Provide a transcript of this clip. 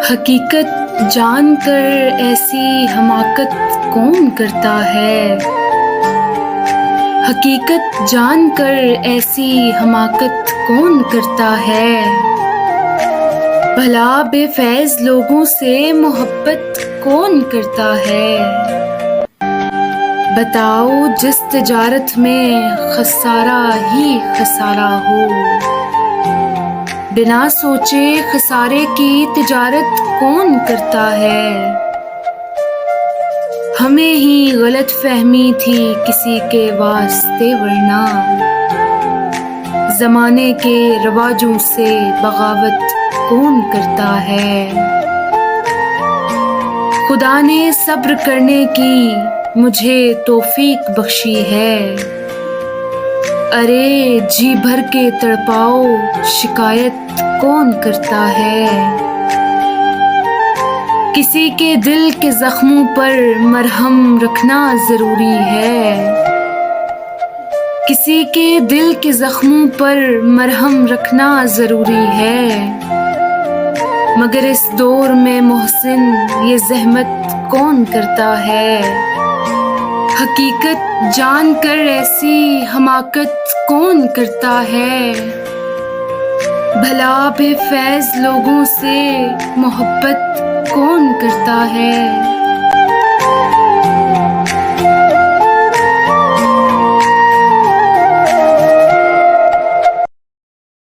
हकीकत जानकर ऐसी हमाकत कौन करता है। हकीकत जानकर ऐसी हमाकत कौन करता है। भला बेफैज लोगों से मोहब्बत कौन करता है। बताओ जिस तिजारत में खसारा ही खसारा हो, बिना सोचे खसारे की तिजारत कौन करता है। हमें ही गलत फहमी थी किसी के वास्ते, वरना ज़माने के रवाजों से बगावत कौन करता है। खुदा ने सब्र करने की मुझे तौफीक बख्शी है। अरे जी भर के तड़पाओ, शिकायत कौन करता है। किसी के दिल के जख्मों पर मरहम रखना जरूरी है। किसी के दिल के जख्मों पर मरहम रखना जरूरी है। मगर इस दौर में मोहसिन ये जहमत कौन करता है। हकीकत जानकर ऐसी हमाकत कौन करता है। भला बेफैज लोगों से मोहब्बत कौन करता है।